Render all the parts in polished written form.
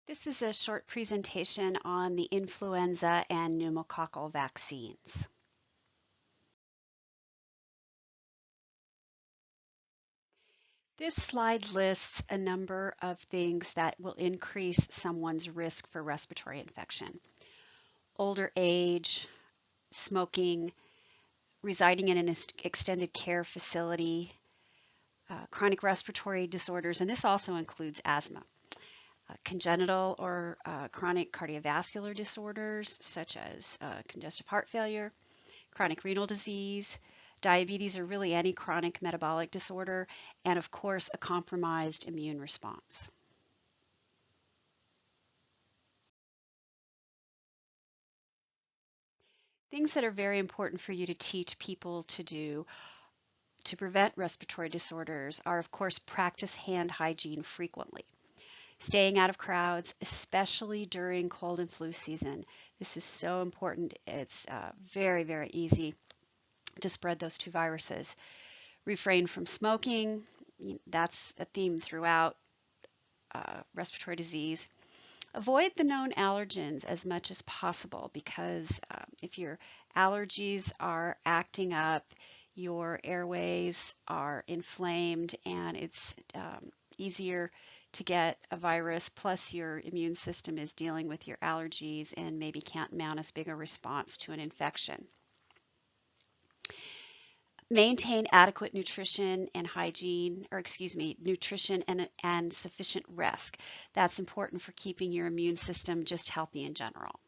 This is a short presentation on the influenza and pneumococcal vaccines. This slide lists a number of things that will increase someone's risk for respiratory infection. Older age, smoking, residing in an extended care facility, chronic respiratory disorders, and this also includes asthma. Congenital or chronic cardiovascular disorders such as congestive heart failure, chronic renal disease, diabetes, or really any chronic metabolic disorder, and of course, a compromised immune response. Things that are very important for you to teach people to do to prevent respiratory disorders are, of course, practice hand hygiene frequently. Staying out of crowds, especially during cold and flu season. This is so important. It's very, very easy to spread those two viruses. Refrain from smoking. That's a theme throughout respiratory disease. Avoid the known allergens as much as possible because if your allergies are acting up, your airways are inflamed and it's easier to get a virus, plus your immune system is dealing with your allergies and maybe can't mount as big a response to an infection. Maintain adequate nutrition and hygiene, or nutrition and sufficient rest. That's important for keeping your immune system just healthy in general.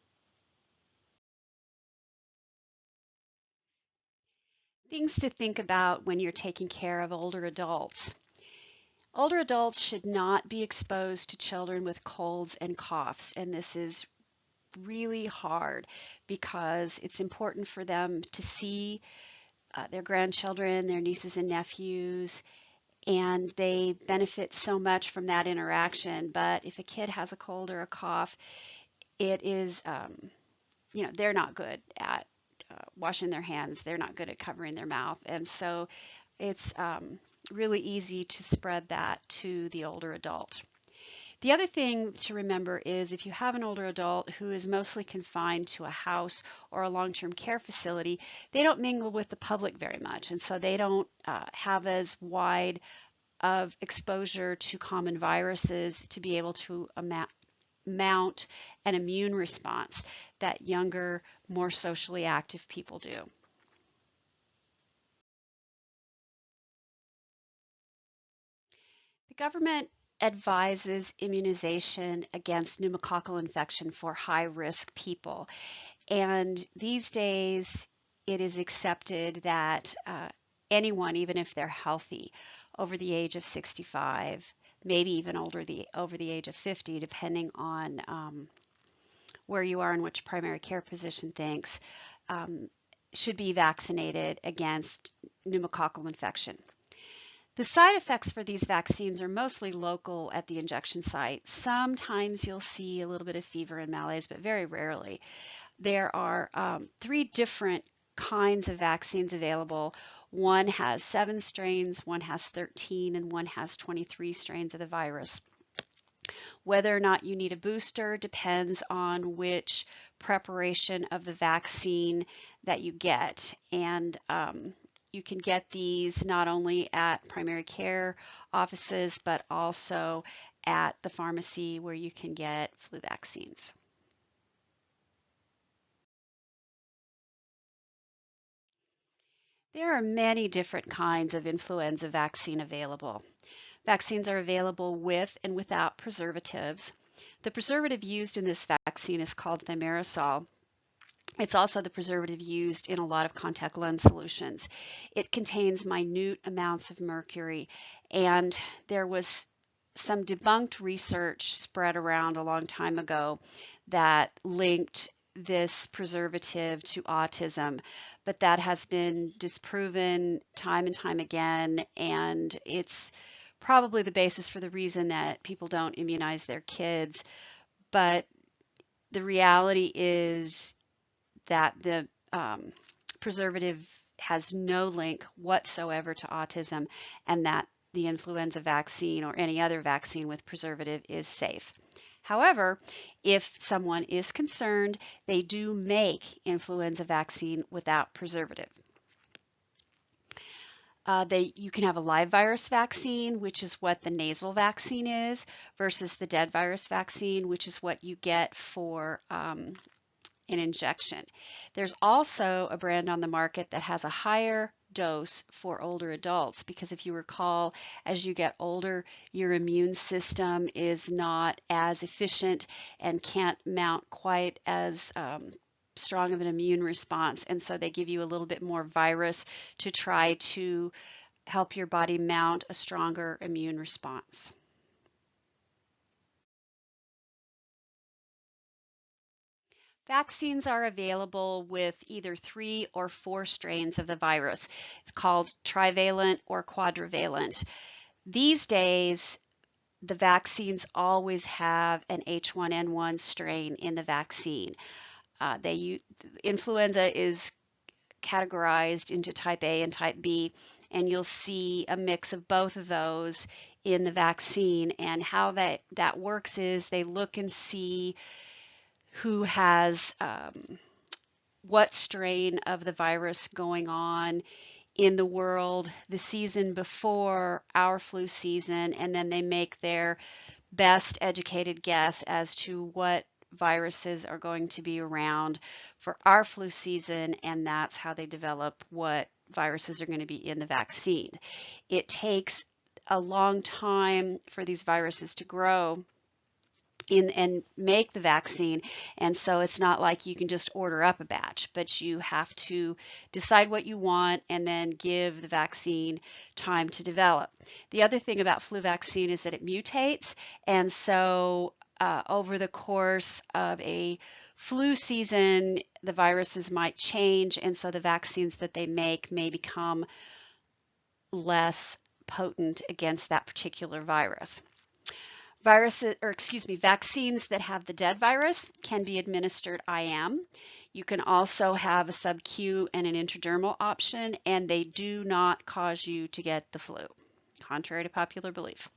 Things to think about when you're taking care of older adults. Older adults should not be exposed to children with colds and coughs, and this is really hard because it's important for them to see their grandchildren, their nieces and nephews, and they benefit so much from that interaction. But if a kid has a cold or a cough, it is, they're not good at washing their hands. They're not good at covering their mouth. And so it's really easy to spread that to the older adult. The other thing to remember is if you have an older adult who is mostly confined to a house or a long-term care facility, they don't mingle with the public very much, and so they don't have as wide of exposure to common viruses to be able to mount an immune response that younger, more socially active people do. The government advises immunization against pneumococcal infection for high-risk people. And these days, it is accepted that anyone, even if they're healthy, over the age of 65, maybe even over the age of 50, depending on where you are and which primary care physician thinks, should be vaccinated against pneumococcal infection. The side effects for these vaccines are mostly local at the injection site. Sometimes you'll see a little bit of fever and malaise, but very rarely. There are 3 different kinds of vaccines available. One has 7 strains, one has 13, and one has 23 strains of the virus. Whether or not you need a booster depends on which preparation of the vaccine that you get. And you can get these not only at primary care offices, but also at the pharmacy where you can get flu vaccines. There are many different kinds of influenza vaccine available. Vaccines are available with and without preservatives. The preservative used in this vaccine is called thimerosal. It's also the preservative used in a lot of contact lens solutions. It contains minute amounts of mercury, and there was some debunked research spread around a long time ago that linked this preservative to autism, but that has been disproven time and time again, and it's probably the basis for the reason that people don't immunize their kids. But the reality is that the preservative has no link whatsoever to autism, and that the influenza vaccine or any other vaccine with preservative is safe. However, if someone is concerned, they do make influenza vaccine without preservative. You can have a live virus vaccine, which is what the nasal vaccine is, versus the dead virus vaccine, which is what you get for an injection. There's also a brand on the market that has a higher dose for older adults because if you recall, as you get older, your immune system is not as efficient and can't mount quite as strong of an immune response. And so they give you a little bit more virus to try to help your body mount a stronger immune response. Vaccines are available with either 3 or 4 strains of the virus. It's called trivalent or quadrivalent. These days, the vaccines always have an H1N1 strain in the vaccine. Influenza is categorized into type A and type B, and you'll see a mix of both of those in the vaccine. And how that works is they look and see who has what strain of the virus going on in the world the season before our flu season, and then they make their best educated guess as to what viruses are going to be around for our flu season, and that's how they develop what viruses are going to be in the vaccine. It takes a long time for these viruses to grow and make the vaccine, and so it's not like you can just order up a batch, but you have to decide what you want and then give the vaccine time to develop. The other thing about flu vaccine is that it mutates, and so over the course of a flu season, the viruses might change, and so the vaccines that they make may become less potent against that particular virus. Vaccines that have the dead virus can be administered IM. You can also have a sub-Q and an intradermal option, and they do not cause you to get the flu, contrary to popular belief.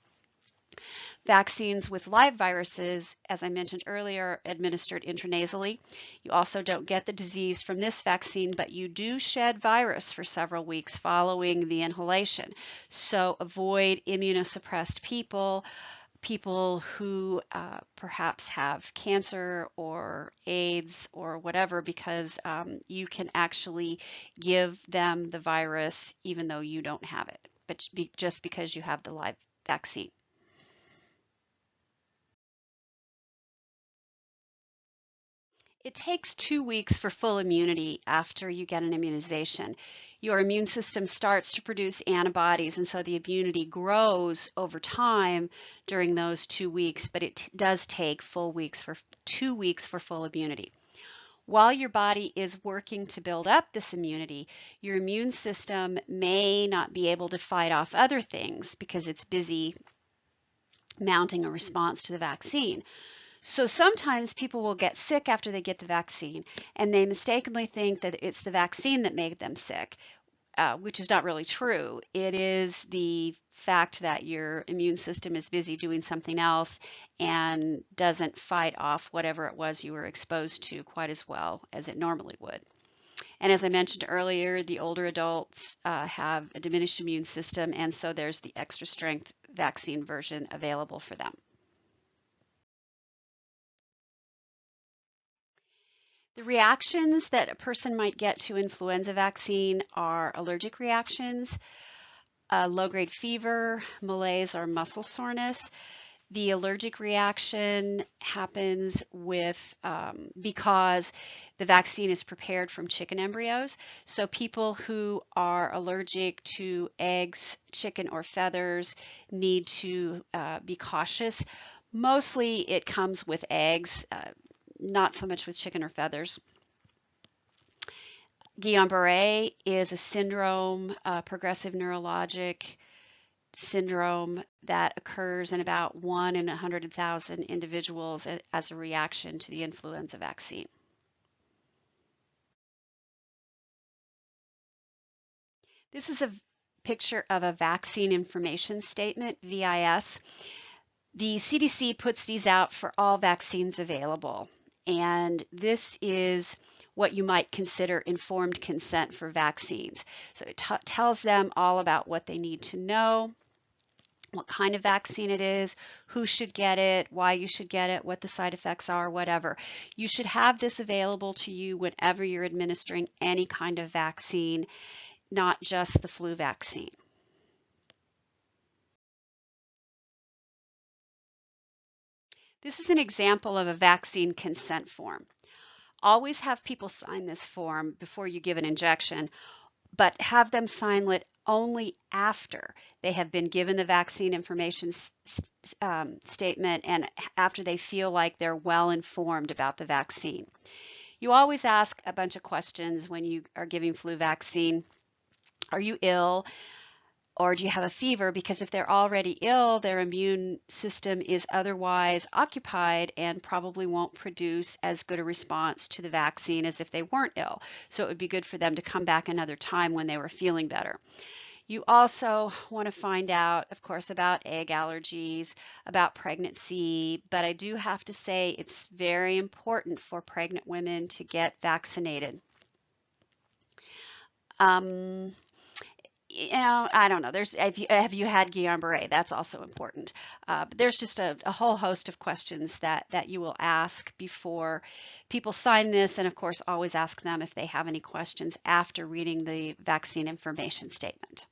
Vaccines with live viruses, as I mentioned earlier, are administered intranasally. You also don't get the disease from this vaccine, but you do shed virus for several weeks following the inhalation. So avoid immunosuppressed people who perhaps have cancer or AIDS or whatever, because you can actually give them the virus even though you don't have it, but just because you have the live vaccine. It takes 2 weeks for full immunity after you get an immunization. Your immune system starts to produce antibodies, and so the immunity grows over time during those 2 weeks, but it does take 2 weeks for full immunity. While your body is working to build up this immunity, your immune system may not be able to fight off other things because it's busy mounting a response to the vaccine. So sometimes people will get sick after they get the vaccine, and they mistakenly think that it's the vaccine that made them sick, which is not really true. It is the fact that your immune system is busy doing something else and doesn't fight off whatever it was you were exposed to quite as well as it normally would. And as I mentioned earlier, the older adults have a diminished immune system, and so there's the extra strength vaccine version available for them. The reactions that a person might get to influenza vaccine are allergic reactions, low-grade fever, malaise, or muscle soreness. The allergic reaction happens because the vaccine is prepared from chicken embryos. So people who are allergic to eggs, chicken, or feathers need to be cautious. Mostly it comes with eggs, not so much with chicken or feathers. Guillain-Barré is a syndrome, progressive neurologic syndrome that occurs in about 1 in 100,000 individuals as a reaction to the influenza vaccine. This is a picture of a vaccine information statement, VIS. The CDC puts these out for all vaccines available, and this is what you might consider informed consent for vaccines. So it tells them all about what they need to know, what kind of vaccine it is, who should get it, why you should get it, what the side effects are, whatever. You should have this available to you whenever you're administering any kind of vaccine, not just the flu vaccine. This is an example of a vaccine consent form. Always have people sign this form before you give an injection, but have them sign it only after they have been given the vaccine information statement and after they feel like they're well informed about the vaccine. You always ask a bunch of questions when you are giving flu vaccine. Are you ill? Or do you have a fever? Because if they're already ill, their immune system is otherwise occupied and probably won't produce as good a response to the vaccine as if they weren't ill. So it would be good for them to come back another time when they were feeling better. You also want to find out, of course, about egg allergies, about pregnancy, but I do have to say it's very important for pregnant women to get vaccinated. Um, I don't know. Have you had Guillain-Barré? That's also important. But there's just a whole host of questions that you will ask before people sign this, and of course, always ask them if they have any questions after reading the vaccine information statement.